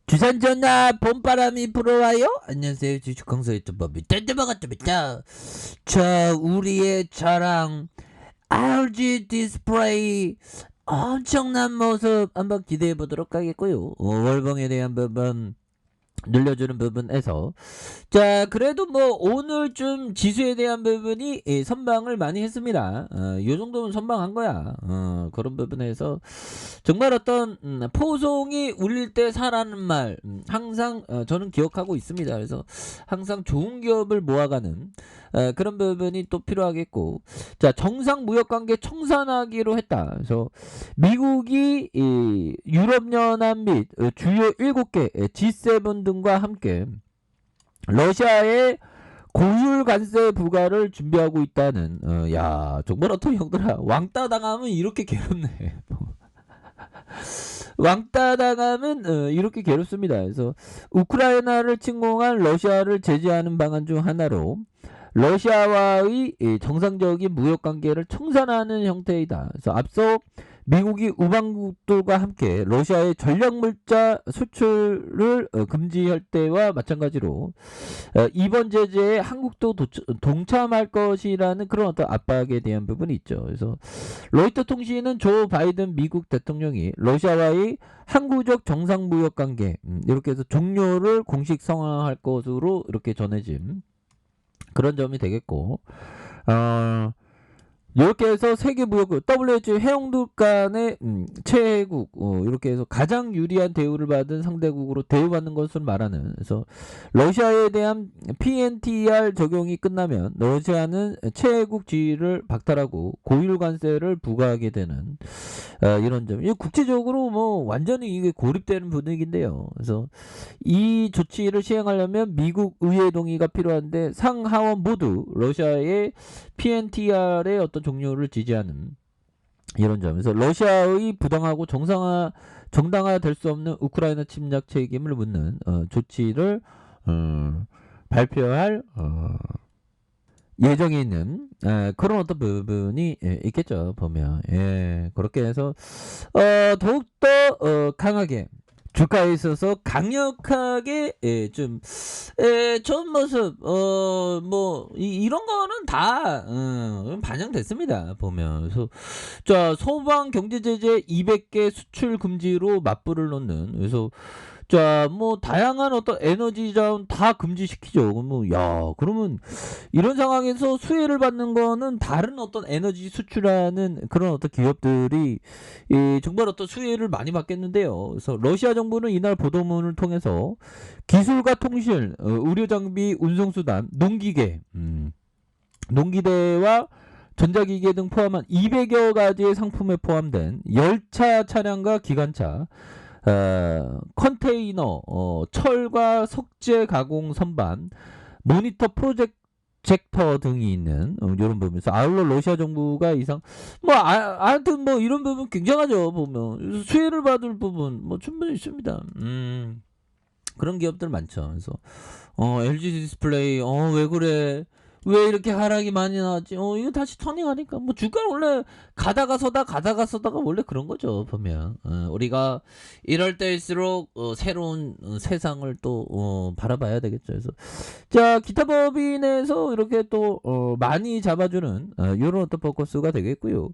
주산 전화 봄바람이 불어와요. 안녕하세요, 주식강사 유튜버비 딴데마가입니다. 자, 우리의 자랑 RG 디스플레이 엄청난 모습 한번 기대해 보도록 하겠고요. 월봉에 대한 부분 늘려주는 부분에서, 자, 그래도 뭐 오늘 좀 지수에 대한 부분이 선방을 많이 했습니다. 요 정도면 선방한 거야. 그런 부분에서 정말 어떤 포송이 울릴 때 사라는 말, 항상 저는 기억하고 있습니다. 그래서 항상 좋은 기업을 모아가는 그런 부분이 또 필요하겠고, 자, 정상 무역관계 청산하기로 했다. 그래서 미국이 이 유럽연합 및 주요 7개 G7 등과 함께 러시아의 고율 관세 부과를 준비하고 있다는, 야, 정말 어떤 형들아, 왕따 당하면 이렇게 괴롭네. 왕따 당하면 이렇게 괴롭습니다. 그래서 우크라이나를 침공한 러시아를 제재하는 방안 중 하나로 러시아와의 정상적인 무역 관계를 청산하는 형태이다. 그래서 앞서 미국이 우방국들과 함께 러시아의 전략물자 수출을 금지할 때와 마찬가지로 이번 제재에 한국도 동참할 것이라는 그런 어떤 압박에 대한 부분이 있죠. 그래서 로이터 통신은 조 바이든 미국 대통령이 러시아와의 항구적 정상무역 관계 이렇게 해서 종료를 공식 성화할 것으로 이렇게 전해진 그런 점이 되겠고, 이렇게 해서 세계무역 WHO 회원국 간의 최애국 이렇게 해서 가장 유리한 대우를 받은 상대국으로 대우받는 것을 말하는, 그래서 러시아에 대한 PNTR 적용이 끝나면 러시아는 최애국 지위를 박탈하고 고율 관세를 부과하게 되는 이런 점. 이 국제적으로 뭐 완전히 이게 고립되는 분위기인데요. 그래서 이 조치를 시행하려면 미국 의회 동의가 필요한데 상하원 모두 러시아의 PNTR의 어떤 종료를 지지하는 이런 점에서 러시아의 부당하고 정당화될 수 없는 우크라이나 침략 책임을 묻는 조치를 발표할 예정에 있는 그런 어떤 부분이 있겠죠. 보면 그렇게 해서 더욱더 강하게 주가에 있어서 강력하게 좀 좋은 모습 뭐 이런 거는 다 반영됐습니다. 보면 그래서 자, 소방 경제 제재 200개 수출 금지로 맞불을 놓는, 그래서 자, 뭐 다양한 어떤 에너지 자원 다 금지시키죠. 뭐 야, 그러면 이런 상황에서 수혜를 받는 거는 다른 어떤 에너지 수출하는 그런 어떤 기업들이 정말 어떤 수혜를 많이 받겠는데요. 그래서 러시아 정부는 이날 보도문을 통해서 기술과 통신, 의료 장비, 운송 수단, 농기계, 농기대와 전자기계 등 포함한 200여 가지의 상품에 포함된 열차 차량과 기관차, 컨테이너, 철과 석재 가공 선반, 모니터 프로젝터 등이 있는 이런 부분에서 아울러 러시아 정부가 이상 뭐 하여튼 뭐 이런 부분 굉장하죠. 보면 수혜를 받을 부분 뭐 충분히 있습니다. 그런 기업들 많죠. 그래서 LG 디스플레이 왜 그래? 왜 이렇게 하락이 많이 나왔지? 이거 다시 터닝하니까 뭐 주가 원래 가다가 서다가 원래 그런 거죠. 보면 우리가 이럴 때일수록 새로운 세상을 또 바라봐야 되겠죠. 그래서 자, 기타 법인에서 이렇게 또 많이 잡아주는 이런 어떤 포커스가 되겠고요.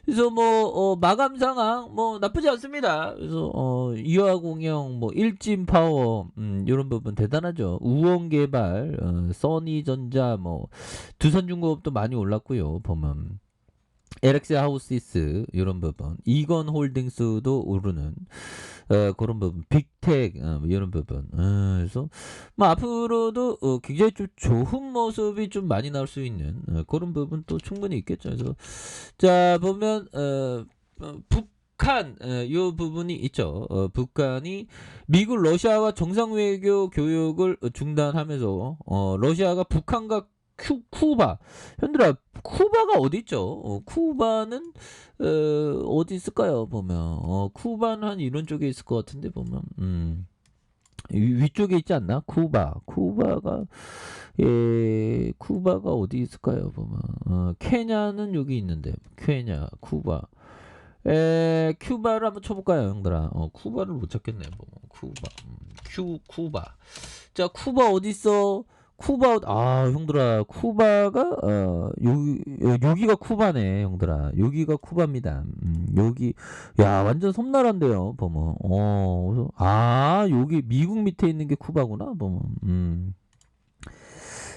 그래서 뭐 마감 상황 뭐 나쁘지 않습니다. 그래서 이화공영, 뭐 일진파워 이런 부분 대단하죠. 우원개발, 써니전자, 뭐 두산중공업도 많이 올랐고요. 보면 LX 하우시스 이런 부분, 이건홀딩스도 오르는 그런 부분, 빅텍 이런 부분. 그래서 뭐 앞으로도 굉장히 좀 좋은 모습이 좀 많이 나올 수 있는 그런 부분 또 충분히 있겠죠. 그래서 자, 보면 북한 요 부분이 있죠. 북한이 미국 러시아와 정상외교 교육을 중단하면서 러시아가 북한과 쿠바, 현들아, 쿠바가 어디 있죠? 쿠바는 어디 있을까요? 보면 쿠바는 한 이런 쪽에 있을 것 같은데 보면 위쪽에 있지 않나? 쿠바가 어디 있을까요? 보면 케냐는 여기 있는데, 케냐, 쿠바. 큐바를 한번 쳐볼까요, 형들아? 쿠바를 못 찾겠네. 뭐 쿠바, 쿠바. 자, 쿠바 어디 있어? 쿠바 형들아, 쿠바가 여기가 쿠바네, 형들아. 여기가 쿠바입니다. 여기 야 완전 섬나라인데요, 보면. 여기 미국 밑에 있는 게 쿠바구나, 보면.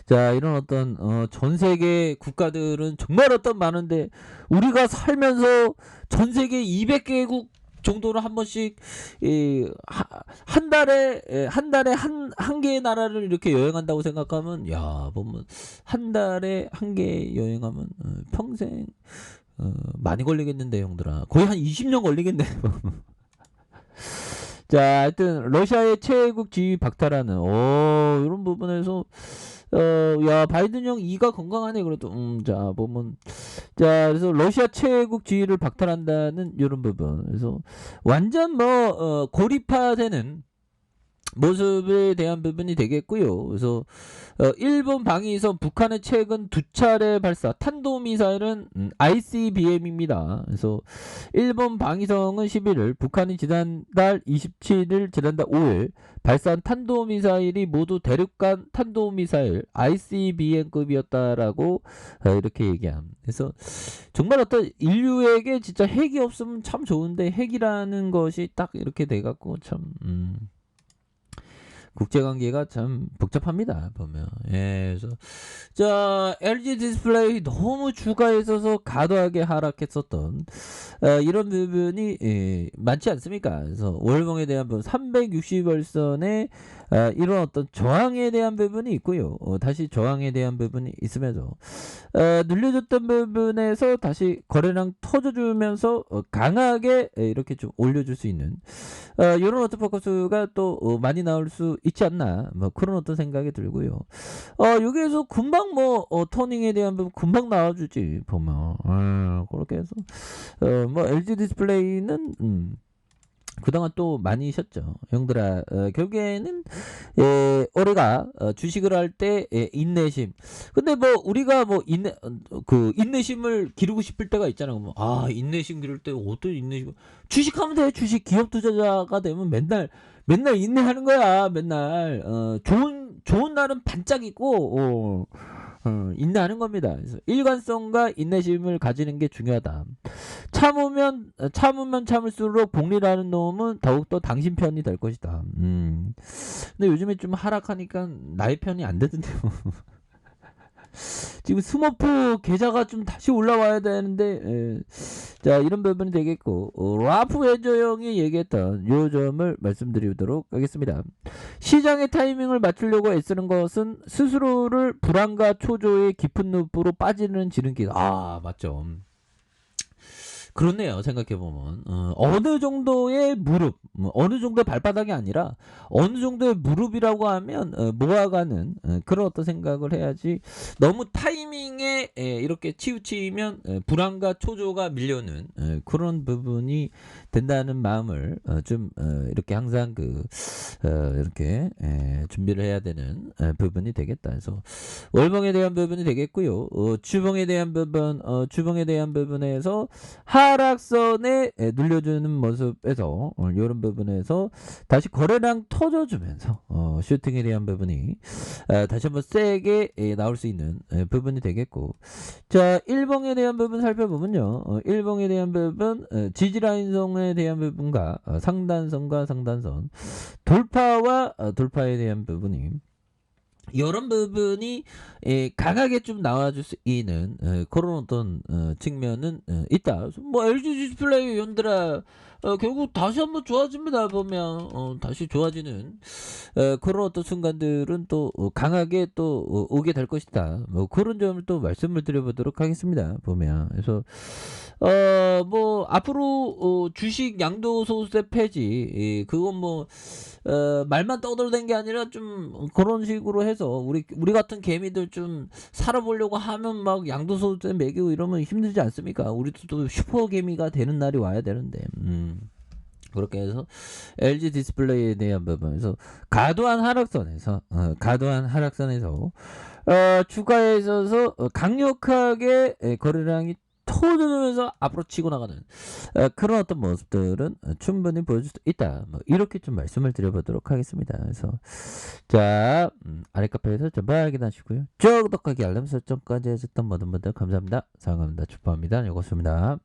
자, 이런 어떤 전 세계 국가들은 정말 어떤 많은데 우리가 살면서 전 세계 200개국 정도는 한 번씩 한 달에 한 개의 나라를 이렇게 여행한다고 생각하면 야 보면 한 달에 한 개 여행하면 평생 많이 걸리겠는데 형들아 거의 한 20년 걸리겠네. 자, 하여튼 러시아의 최애국 지위 박탈하는 이런 부분에서 야 바이든 형 이가 건강하네 그래도 자 보면 자 그래서 러시아 최애국 지위를 박탈한다는 이런 부분 그래서 완전 뭐 고립화되는 모습에 대한 부분이 되겠고요. 그래서 일본 방위선 북한의 최근 2차례 발사 탄도미사일은 ICBM입니다. 그래서 일본 방위성은 11일 북한이 지난달 27일 지난달 5일 발사한 탄도미사일이 모두 대륙간 탄도미사일 ICBM급이었다라고 이렇게 얘기함. 그래서 정말 어떤 인류에게 진짜 핵이 없으면 참 좋은데 핵이라는 것이 딱 이렇게 돼갖고 참 국제관계가 참 복잡합니다 보면. 그래서 자 LG 디스플레이 너무 주가에 있어서 과도하게 하락했었던 이런 부분이 많지 않습니까? 그래서 월봉에 대한 부분 360월선에 이런 어떤 저항에 대한 부분이 있고요. 다시 저항에 대한 부분이 있으면서 눌려줬던 부분에서 다시 거래량 터져주면서 강하게 이렇게 좀 올려줄 수 있는 이런 어떤 포커스가 또 많이 나올 수 있지 않나 뭐 그런 어떤 생각이 들고요. 여기에서 금방 뭐 터닝에 대한 부분 금방 나와주지 보면 그렇게 해서 뭐 LG 디스플레이는 그동안 또 많이 쉬었죠. 형들아 결국에는 올해가 주식을 할 때 인내심. 근데 뭐 우리가 뭐 인내심을 기르고 싶을 때가 있잖아. 뭐 인내심 기를 때 어떤 인내심? 주식하면 돼. 주식 기업 투자자가 되면 맨날 인내하는 거야. 맨날 좋은 날은 반짝이고 인내하는 겁니다. 그래서 일관성과 인내심을 가지는 게 중요하다. 참으면 참을수록 복리라는 놈은 더욱더 당신 편이 될 것이다. 근데 요즘에 좀 하락하니까 나의 편이 안 되던데요. 지금 스머프 계좌가 좀 다시 올라와야 되는데 자 이런 부분이 되겠고 라프 해저 형이 얘기했던 요 점을 말씀드리도록 하겠습니다. 시장의 타이밍을 맞추려고 애쓰는 것은 스스로를 불안과 초조의 깊은 늪으로 빠지는 지름길. 맞죠. 그렇네요. 생각해보면 어느 정도의 무릎 어느 정도의 발바닥이 아니라 어느 정도의 무릎이라고 하면 모아가는 그런 어떤 생각을 해야지 너무 타이밍에 이렇게 치우치면 불안과 초조가 밀려오는 그런 부분이 된다는 마음을 좀 이렇게 항상 이렇게 준비를 해야 되는 부분이 되겠다. 그래서 월봉에 대한 부분이 되겠고요. 주봉에 대한 부분에서 하락선에 눌려주는 모습에서 이런 부분에서 다시 거래량 터져주면서 슈팅에 대한 부분이 다시 한번 세게 나올 수 있는 부분이 되겠고 자 일봉에 대한 부분 살펴보면요. 일봉에 대한 부분 지지라인선에 대한 부분과 상단선과 상단선 돌파와 돌파에 대한 부분이 이런 부분이 강하게 좀 나와줄 수 있는 그런 어떤 측면은 있다. 뭐 LG 디스플레이 연들아 결국 다시 한번 좋아집니다. 보면 다시 좋아지는 그런 어떤 순간들은 또 강하게 또 오게 될 것이다. 뭐 그런 점을 또 말씀을 드려보도록 하겠습니다. 보면 그래서 뭐 앞으로 주식 양도소득세 폐지 그건 뭐 말만 떠들어댄 게 아니라 좀 그런 식으로 해서 우리 같은 개미들 좀 살아보려고 하면 막 양도소득세 매기고 이러면 힘들지 않습니까? 우리도 또 슈퍼 개미가 되는 날이 와야 되는데 그렇게 해서 LG 디스플레이에 대한 부분에서 과도한 하락선에서 주가에 있어서 강력하게 거래량이 터지면서 앞으로 치고 나가는 그런 어떤 모습들은 충분히 보여줄 수 있다. 뭐 이렇게 좀 말씀을 드려보도록 하겠습니다. 그래서 자 아래 카페에서 전부 확인하시고요. 쭉 구독하기 알람 설정까지 해줬던 모든 분들 감사합니다. 사랑합니다. 축복합니다. 요것입니다.